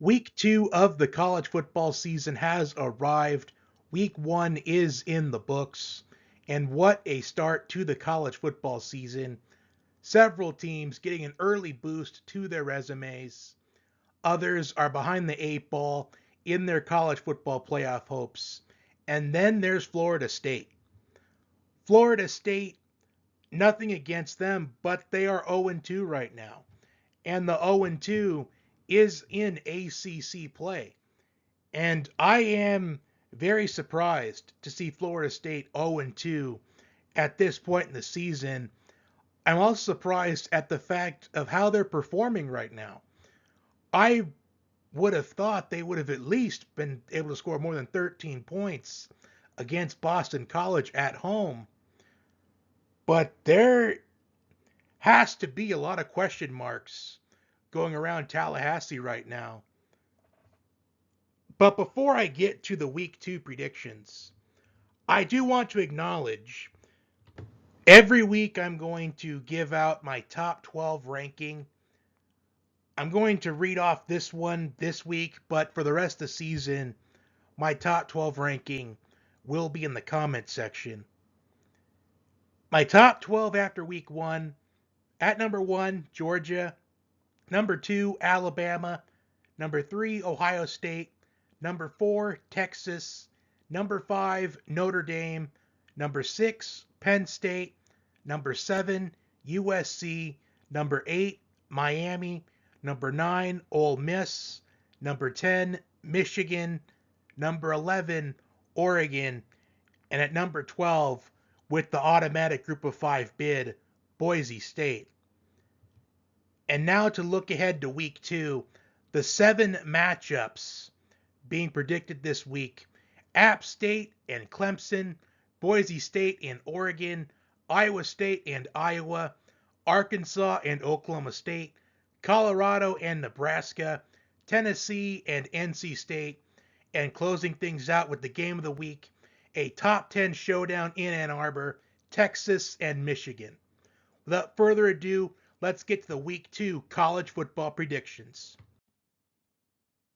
Week 2 of the college football season has arrived. Week 1 is in the books. And what a start to the college football season. Several teams getting an early boost to their resumes. Others are behind the eight ball in their college football playoff hopes. And then there's Florida State. Florida State, nothing against them, but they are 0-2 right now. And the 0-2 is in ACC play. And I am very surprised to see Florida State 0-2 at this point in the season. I'm also surprised at the fact of how they're performing right now. I would have thought they would have at least been able to score more than 13 points against Boston College at home. But there has to be a lot of question marks going around Tallahassee right now. But before I get to the week 2 predictions, I do want to acknowledge every week I'm going to give out my top 12 ranking. I'm going to read off this one this week, but for the rest of the season, my top 12 ranking will be in the comment section. My top 12 after week 1: at number 1, Georgia; number 2, Alabama; number 3, Ohio State; number 4, Texas; number 5, Notre Dame; number 6, Penn State; number 7, USC; number 8, Miami; number 9, Ole Miss; number 10, Michigan; number 11, Oregon; and at number 12, with the automatic group of 5 bid, Boise State. And now to look ahead to week 2, the 7 matchups being predicted this week: App State and Clemson; Boise State and Oregon; Iowa State and Iowa; Arkansas and Oklahoma State; Colorado and Nebraska; Tennessee and NC State; and closing things out with the game of the week, a top 10 showdown in Ann Arbor, Texas and Michigan. Without further ado, let's get to the week 2 college football predictions.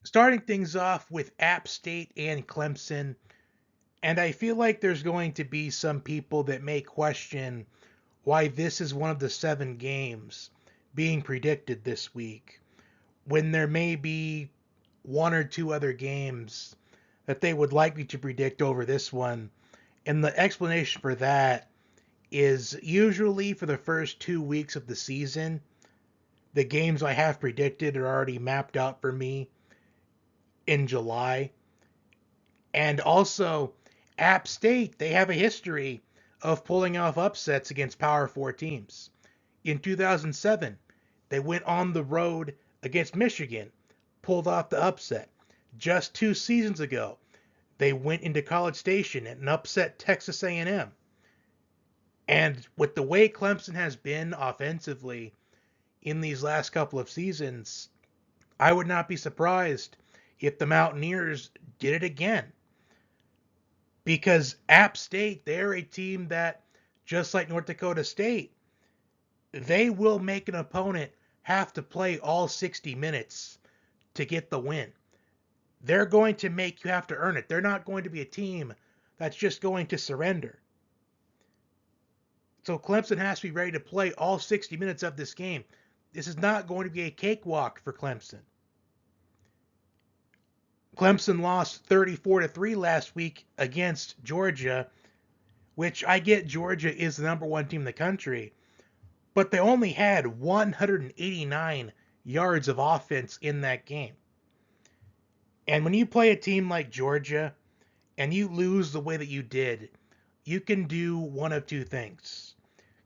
Starting things off with App State and Clemson, and I feel like there's going to be some people that may question why this is one of the 7 games being predicted this week, when there may be 1 or 2 other games that they would like me to predict over this one. And the explanation for that is usually for the first 2 weeks of the season, the games I have predicted are already mapped out for me in July. And also, App State, they have a history of pulling off upsets against Power 4 teams. In 2007, they went on the road against Michigan, pulled off the upset. Just 2 seasons ago, they went into College Station and upset Texas A&M. And with the way Clemson has been offensively in these last couple of seasons, I would not be surprised if the Mountaineers did it again. Because App State, they're a team that, just like North Dakota State, they will make an opponent have to play all 60 minutes to get the win. They're going to make you have to earn it. They're not going to be a team that's just going to surrender. So Clemson has to be ready to play all 60 minutes of this game. This is not going to be a cakewalk for Clemson. Clemson lost 34-3 last week against Georgia, which I get Georgia is the number 1 team in the country, but they only had 189 yards of offense in that game. And when you play a team like Georgia and you lose the way that you did, you can do one of 2 things.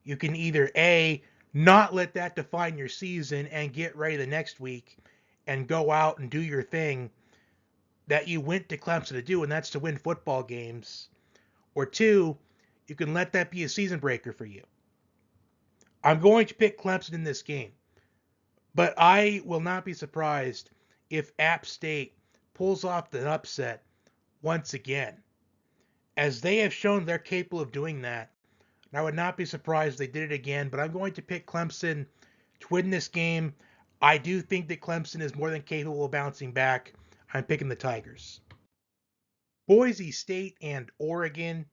You can either A, not let that define your season and get ready the next week and go out and do your thing that you went to Clemson to do, and that's to win football games. Or 2, you can let that be a season breaker for you. I'm going to pick Clemson in this game, but I will not be surprised if App State pulls off the upset once again, as they have shown they're capable of doing that. And I would not be surprised if they did it again, but I'm going to pick Clemson to win this game. I do think that Clemson is more than capable of bouncing back. I'm picking the Tigers. Boise State and Oregon.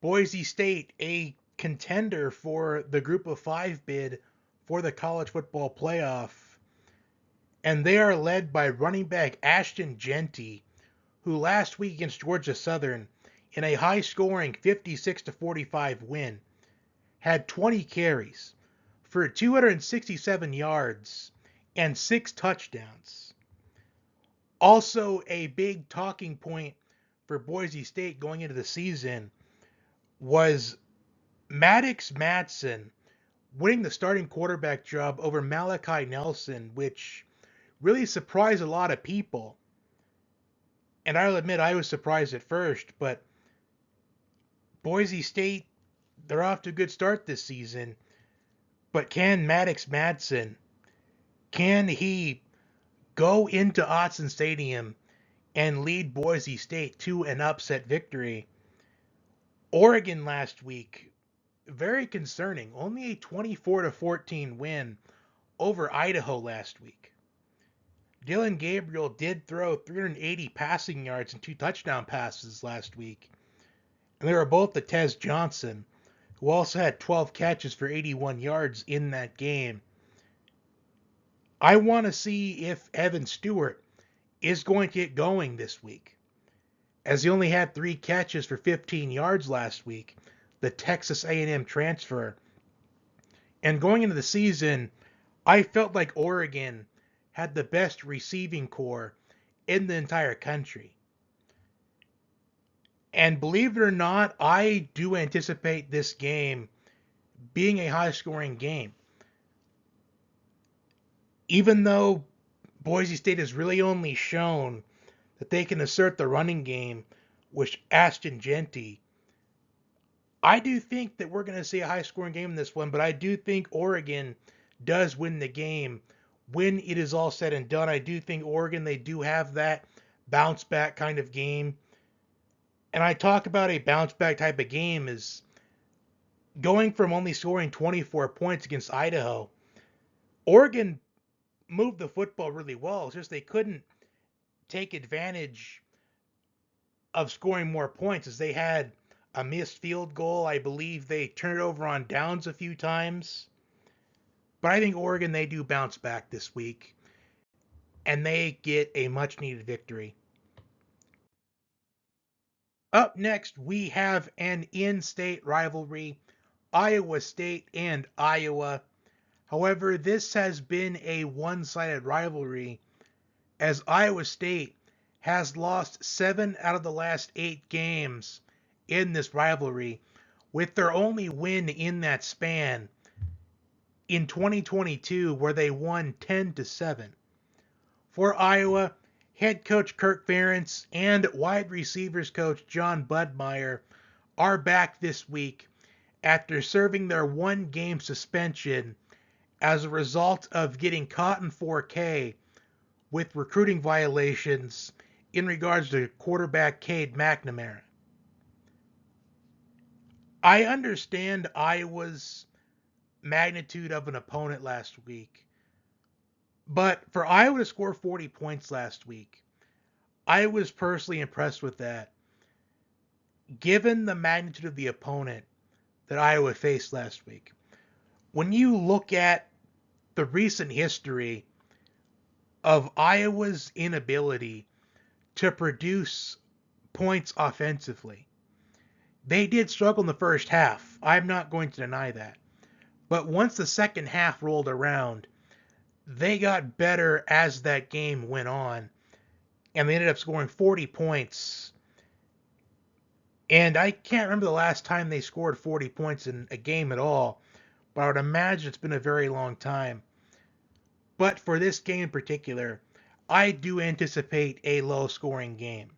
Boise State, a contender for the Group of Five bid for the college football playoff. And they are led by running back Ashton Jeanty, who last week against Georgia Southern, in a high-scoring 56-45 win, had 20 carries for 267 yards and 6 touchdowns. Also, a big talking point for Boise State going into the season was Maddox Madsen winning the starting quarterback job over Malachi Nelson, which really surprised a lot of people. And I'll admit I was surprised at first, but Boise State, they're off to a good start this season. But can Maddox Madsen, can he go into Autzen Stadium and lead Boise State to an upset victory? Oregon last week, very concerning. Only a 24-14 win over Idaho last week. Dylan Gabriel did throw 380 passing yards and 2 touchdown passes last week. And they were both to Tez Johnson, who also had 12 catches for 81 yards in that game. I want to see if Evan Stewart is going to get going this week, as he only had 3 catches for 15 yards last week, the Texas A&M transfer. And going into the season, I felt like Oregon had the best receiving core in the entire country. And believe it or not, I do anticipate this game being a high-scoring game. Even though Boise State has really only shown that they can assert the running game with Ashton Jeanty, I do think that we're going to see a high-scoring game in this one, but I do think Oregon does win the game when it is all said and done. I do think Oregon, they do have that bounce-back kind of game. And I talk about a bounce-back type of game is going from only scoring 24 points against Idaho. Oregon moved the football really well. It's just they couldn't take advantage of scoring more points as they had a missed field goal. I believe they turned it over on downs a few times. But I think Oregon, they do bounce back this week, and they get a much-needed victory. Up next, we have an in-state rivalry, Iowa State and Iowa. However, this has been a one-sided rivalry, as Iowa State has lost 7 out of the last 8 games in this rivalry, with their only win in that span in 2022, where they won 10-7. For Iowa, head coach Kirk Ferentz and wide receivers coach John Budmeyer are back this week after serving their 1-game suspension as a result of getting caught in 4K with recruiting violations in regards to quarterback Cade McNamara. I understand Iowa's magnitude of an opponent last week, but for Iowa to score 40 points last week, I was personally impressed with that, given the magnitude of the opponent that Iowa faced last week. When you look at the recent history of Iowa's inability to produce points offensively, they did struggle in the first half. I'm not going to deny that. But once the second half rolled around, they got better as that game went on, and they ended up scoring 40 points. And I can't remember the last time they scored 40 points in a game at all, but I would imagine it's been a very long time. But for this game in particular, I do anticipate a low-scoring game,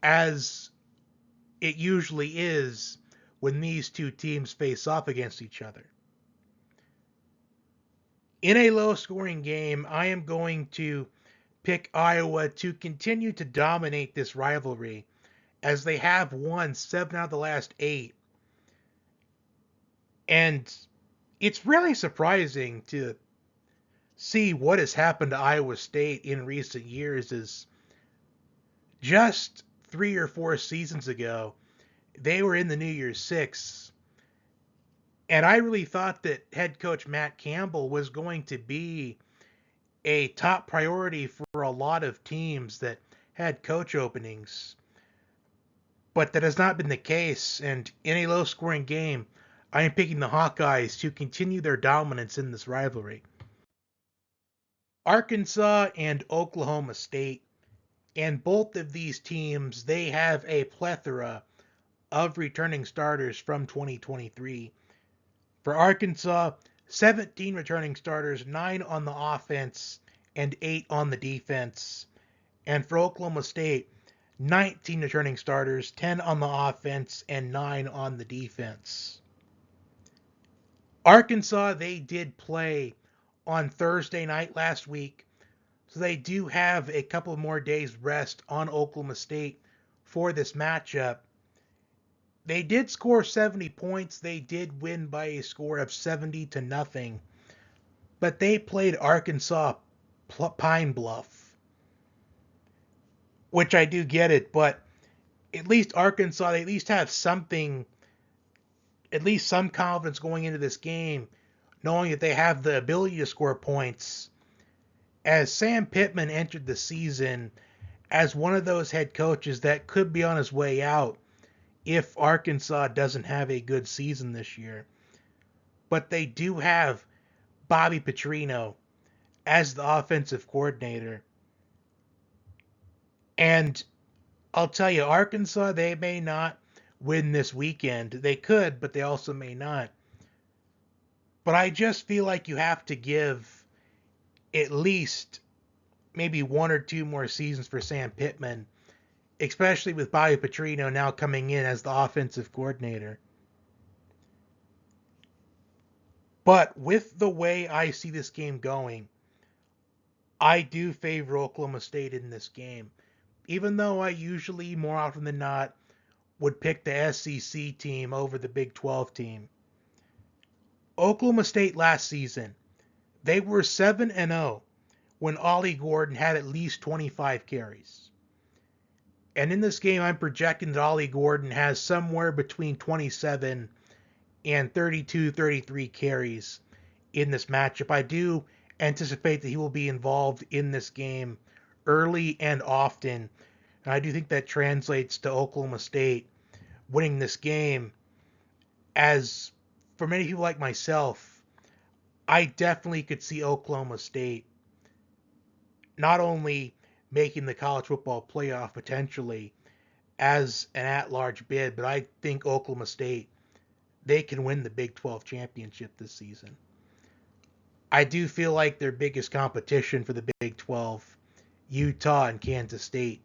as it usually is when these two teams face off against each other. In a low-scoring game, I am going to pick Iowa to continue to dominate this rivalry, as they have won 7 out of the last 8. And it's really surprising to see what has happened to Iowa State in recent years is just 3 or 4 seasons ago, they were in the New Year's Six. And I really thought that head coach Matt Campbell was going to be a top priority for a lot of teams that had coach openings. But that has not been the case. And in a low scoring game, I am picking the Hawkeyes to continue their dominance in this rivalry. Arkansas and Oklahoma State, and both of these teams, they have a plethora of returning starters from 2023. For Arkansas, 17 returning starters, 9 on the offense and 8 on the defense. And for Oklahoma State, 19 returning starters, 10 on the offense and 9 on the defense. Arkansas, they did play on Thursday night last week, so they do have a couple more days rest on Oklahoma State for this matchup. They did score 70 points. They did win by a score of 70-0. But they played Arkansas Pine Bluff, which I do get it, but at least Arkansas, they at least have something, at least some confidence going into this game, knowing that they have the ability to score points. As Sam Pittman entered the season as one of those head coaches that could be on his way out if Arkansas doesn't have a good season this year. But they do have Bobby Petrino as the offensive coordinator. And I'll tell you, Arkansas, they may not win this weekend. They could, but they also may not. But I just feel like you have to give at least maybe 1 or 2 more seasons for Sam Pittman, especially with Bobby Petrino now coming in as the offensive coordinator. But with the way I see this game going, I do favor Oklahoma State in this game. Even though I usually, more often than not, would pick the SEC team over the Big 12 team. Oklahoma State last season, they were 7-0 when Ollie Gordon had at least 25 carries. And in this game, I'm projecting that Ollie Gordon has somewhere between 27 and 32, 33 carries in this matchup. I do anticipate that he will be involved in this game early and often. And I do think that translates to Oklahoma State winning this game. As for many people like myself, I definitely could see Oklahoma State not only making the college football playoff potentially as an at-large bid, but I think Oklahoma State, they can win the Big 12 championship this season. I do feel like their biggest competition for the Big 12, Utah and Kansas State,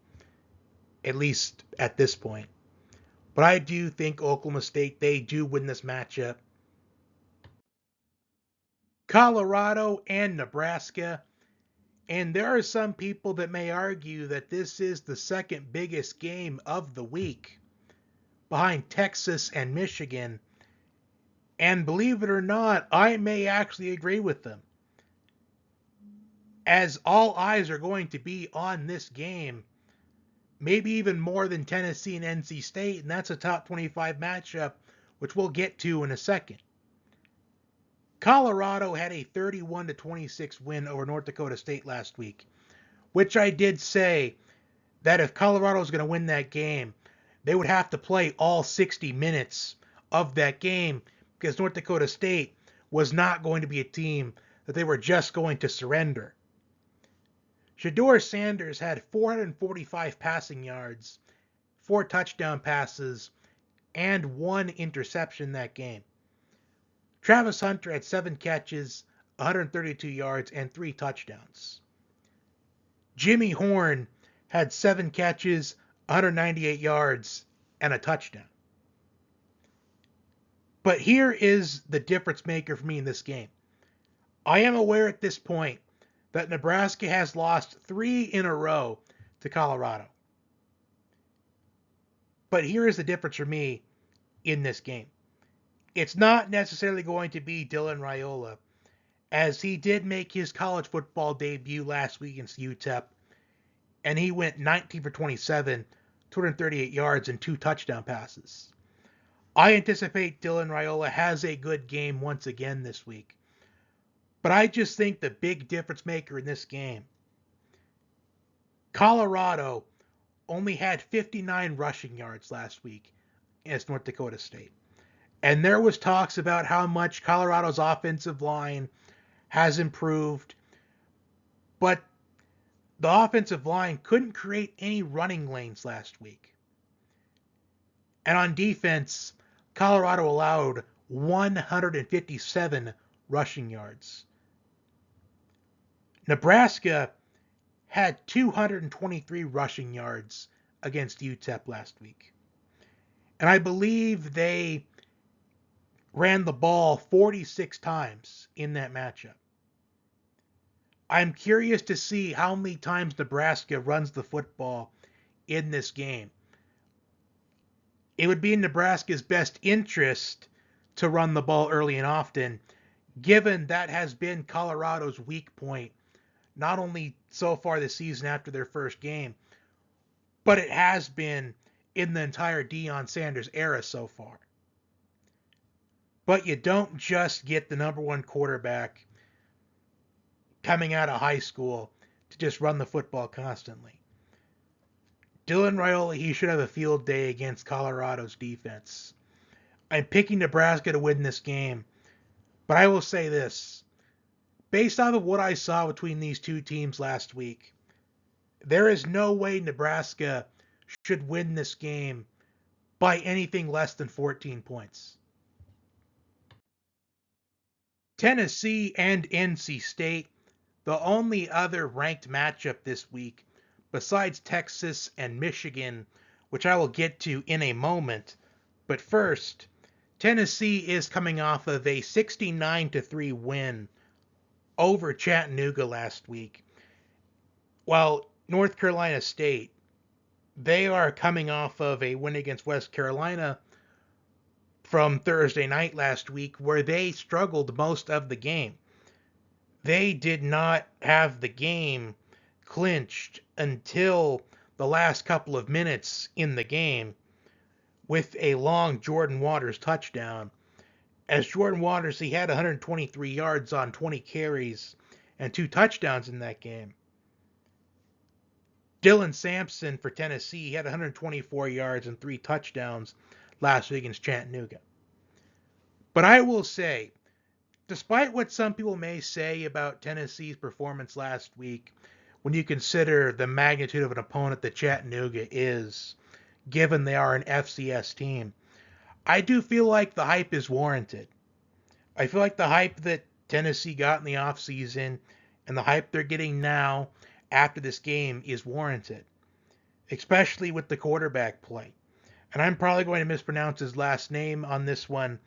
at least at this point. But I do think Oklahoma State, they do win this matchup. Colorado and Nebraska. And there are some people that may argue that this is the second biggest game of the week behind Texas and Michigan. And believe it or not, I may actually agree with them. As all eyes are going to be on this game, maybe even more than Tennessee and NC State, and that's a top 25 matchup, which we'll get to in a second. Colorado had a 31-26 win over North Dakota State last week, which I did say that if Colorado was going to win that game, they would have to play all 60 minutes of that game because North Dakota State was not going to be a team that they were just going to surrender. Shedeur Sanders had 445 passing yards, 4 touchdown passes, and 1 interception that game. Travis Hunter had 7 catches, 132 yards, and 3 touchdowns. Jimmy Horn had 7 catches, 198 yards, and a touchdown. But here is the difference maker for me in this game. I am aware at this point that Nebraska has lost 3 in a row to Colorado. But here is the difference for me in this game. It's not necessarily going to be Dylan Raiola, as he did make his college football debut last week against UTEP, and he went 19 for 27, 238 yards, and 2 touchdown passes. I anticipate Dylan Raiola has a good game once again this week. But I just think the big difference maker in this game, Colorado only had 59 rushing yards last week against North Dakota State. And there was talks about how much Colorado's offensive line has improved, but the offensive line couldn't create any running lanes last week. And on defense, Colorado allowed 157 rushing yards. Nebraska had 223 rushing yards against UTEP last week. And I believe they ran the ball 46 times in that matchup. I'm curious to see how many times Nebraska runs the football in this game. It would be in Nebraska's best interest to run the ball early and often, given that has been Colorado's weak point, not only so far this season after their first game, but it has been in the entire Deion Sanders era so far. But you don't just get the number one quarterback coming out of high school to just run the football constantly. Dylan Raiola, he should have a field day against Colorado's defense. I'm picking Nebraska to win this game, but I will say this. Based off of what I saw between these two teams last week, there is no way Nebraska should win this game by anything less than 14 points. Tennessee and NC State, the only other ranked matchup this week besides Texas and Michigan, which I will get to in a moment. But first, Tennessee is coming off of a 69-3 win over Chattanooga last week, while North Carolina State, they are coming off of a win against West Carolina from Thursday night last week, where they struggled most of the game. They did not have the game clinched until the last couple of minutes in the game with a long Jordan Waters touchdown. As Jordan Waters, he had 123 yards on 20 carries and 2 touchdowns in that game. Dylan Sampson for Tennessee had 124 yards and 3 touchdowns last week against Chattanooga. But I will say, despite what some people may say about Tennessee's performance last week, when you consider the magnitude of an opponent that Chattanooga is, given they are an FCS team, I do feel like the hype is warranted. I feel like the hype that Tennessee got in the offseason and the hype they're getting now after this game is warranted, especially with the quarterback play. And I'm probably going to mispronounce his last name on this one.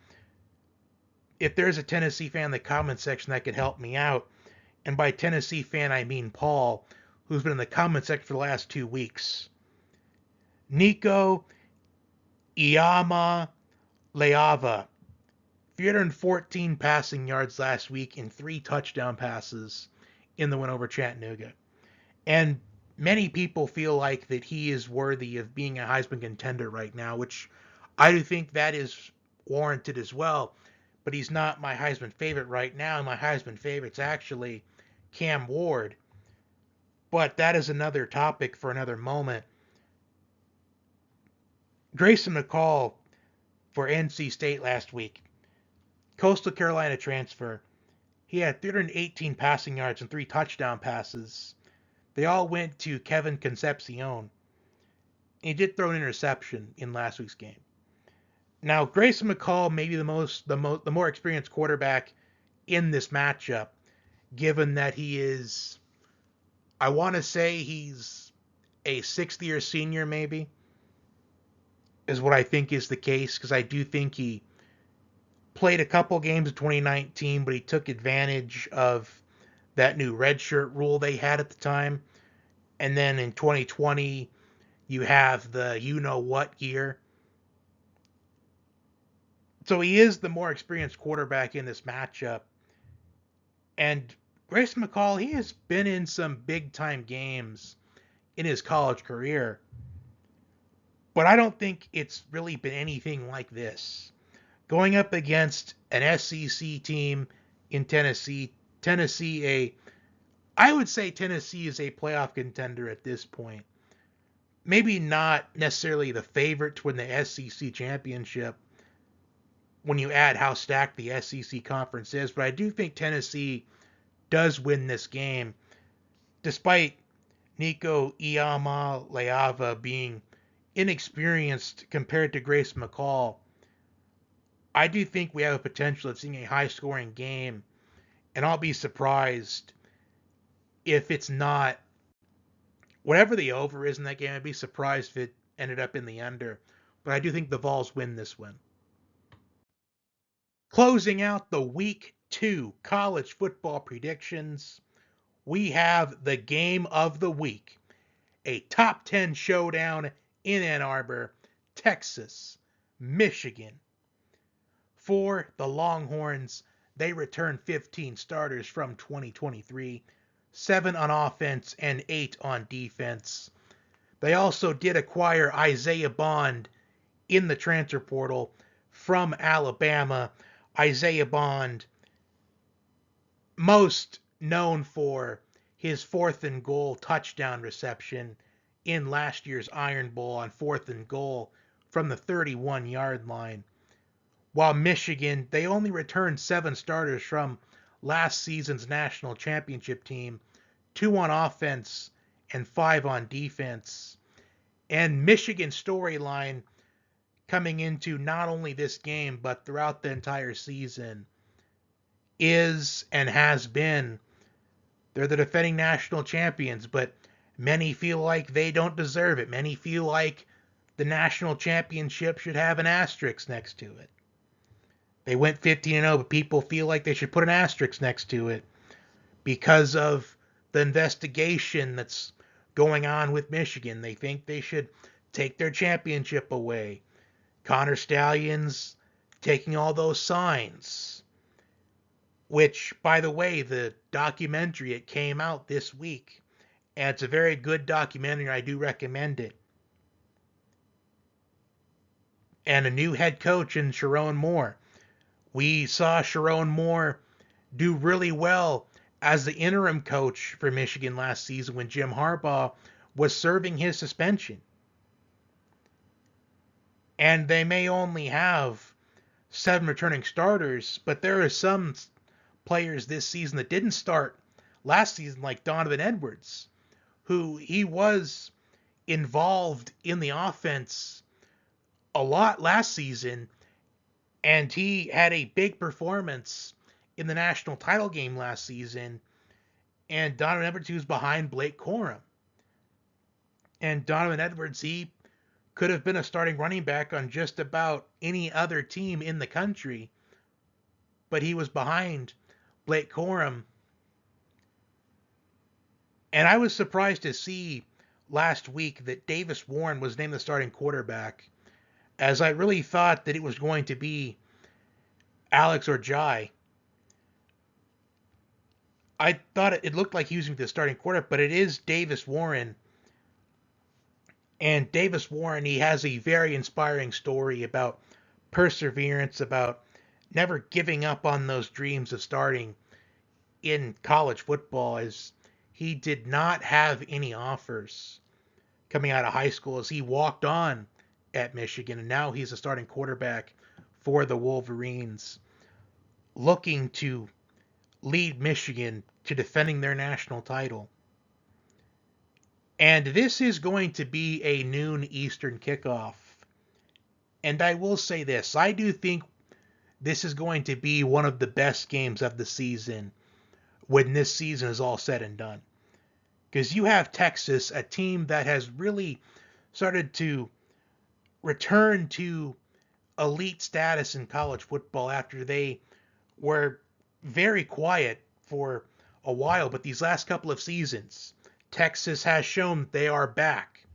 If there's a Tennessee fan in the comment section that could help me out, and by Tennessee fan I mean Paul, who's been in the comment section for the last 2 weeks. Nico Iama Leava, 314 passing yards last week and 3 touchdown passes in the win over Chattanooga. And many people feel like that he is worthy of being a Heisman contender right now, which I do think that is warranted as well. But he's not my Heisman favorite right now. My Heisman favorite's actually Cam Ward. But that is another topic for another moment. Grayson McCall for NC State last week. Coastal Carolina transfer. He had 318 passing yards and 3 touchdown passes. They all went to Kevin Concepcion. He did throw an interception in last week's game. Now, Grayson McCall may be the more experienced quarterback in this matchup, given that he is, I want to say he's a 6th-year senior maybe, is what I think is the case, because I do think he played a couple games in 2019, but he took advantage of that new redshirt rule they had at the time. And then in 2020, you have the you-know-what year. So he is the more experienced quarterback in this matchup. And Grayson McCall, he has been in some big time games in his college career, but I don't think it's really been anything like this. Going up against an SEC team in Tennessee, I would say Tennessee is a playoff contender at this point. Maybe not necessarily the favorite to win the SEC championship when you add how stacked the SEC conference is, but I do think Tennessee does win this game, despite Nico Iamaleava being inexperienced compared to Grace McCall. I do think we have a potential of seeing a high-scoring game, and I'll be surprised if it's not whatever the over is in that game. I'd be surprised if it ended up in the under, but I do think the Vols win this one. Closing out the Week 2 college football predictions, we have the game of the week, a top 10 showdown in Ann Arbor, Texas, Michigan. For the Longhorns, they return 15 starters from 2023, 7 on offense and 8 on defense. They also did acquire Isaiah Bond in the transfer portal from Alabama. Isaiah Bond, most known for his 4th and goal touchdown reception in last year's Iron Bowl on 4th and goal from the 31-yard line. While Michigan, they only returned 7 starters from last season's national championship team, 2 on offense and 5 on defense. And Michigan's storyline coming into not only this game, but throughout the entire season is and has been, they're the defending national champions, but many feel like they don't deserve it. Many feel like the national championship should have an asterisk next to it. They went 15-0, but people feel like they should put an asterisk next to it because of the investigation that's going on with Michigan. They think they should take their championship away. Connor Stallions taking all those signs, which, by the way, the documentary, it came out this week, and it's a very good documentary. I do recommend it. And a new head coach in Sharon Moore. We saw Sharon Moore do really well as the interim coach for Michigan last season when Jim Harbaugh was serving his suspension. And they may only have 7 returning starters, but there are some players this season that didn't start last season, like Donovan Edwards, who he was involved in the offense a lot last season, and he had a big performance in the national title game last season. And Donovan Edwards, he was behind Blake Corum. And Donovan Edwards, he could have been a starting running back on just about any other team in the country, but he was behind Blake Corum. And I was surprised to see last week that Davis Warren was named the starting quarterback, as I really thought that it was going to be Alex Orjai. I thought it looked like he was the starting quarterback, but it is Davis Warren. And Davis Warren, he has a very inspiring story about perseverance, about never giving up on those dreams of starting in college football, as he did not have any offers coming out of high school, as he walked on at Michigan, and now he's a starting quarterback for the Wolverines, looking to lead Michigan to defending their national title. And this is going to be a noon Eastern kickoff. And I will say this, I do think this is going to be one of the best games of the season when this season is all said and done. Because you have Texas, a team that has really started to return to elite status in college football after they were very quiet for a while. But these last couple of seasons, Texas has shown they are back.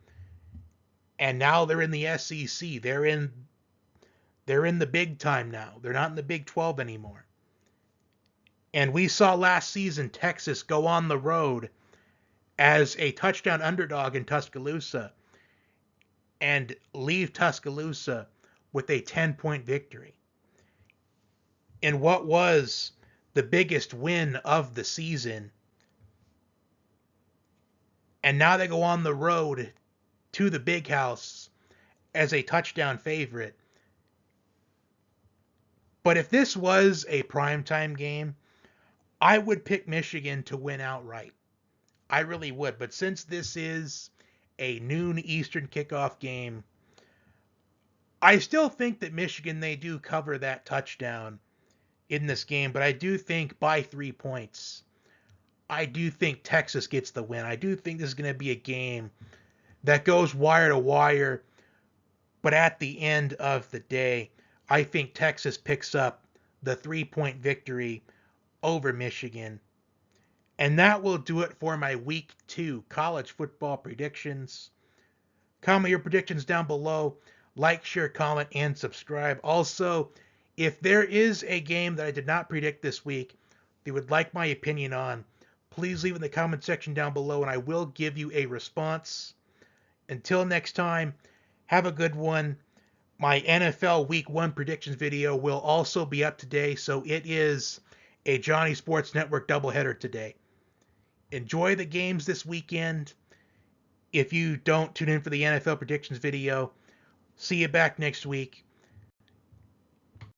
And now they're in the SEC. They're in the big time now. They're not in the Big 12 anymore. And we saw last season Texas go on the road as a touchdown underdog in Tuscaloosa and leave Tuscaloosa with a 10-point victory in what was the biggest win of the season. And now they go on the road to the Big House as a touchdown favorite. But if this was a primetime game, I would pick Michigan to win outright. I really would. But since this is a noon Eastern kickoff game, I still think that Michigan, they do cover that touchdown in this game. But I do think by 3 points, I do think Texas gets the win. I do think this is going to be a game that goes wire to wire. But at the end of the day, I think Texas picks up the 3-point victory over Michigan. And that will do it for my week 2 college football predictions. Comment your predictions down below. Like, share, comment, and subscribe. Also, if there is a game that I did not predict this week that you would like my opinion on, please leave it in the comment section down below and I will give you a response. Until next time, have a good one. My NFL Week 1 predictions video will also be up today, so it is a Johnny Sports Network doubleheader today. Enjoy the games this weekend. If you don't tune in for the NFL predictions video, see you back next week.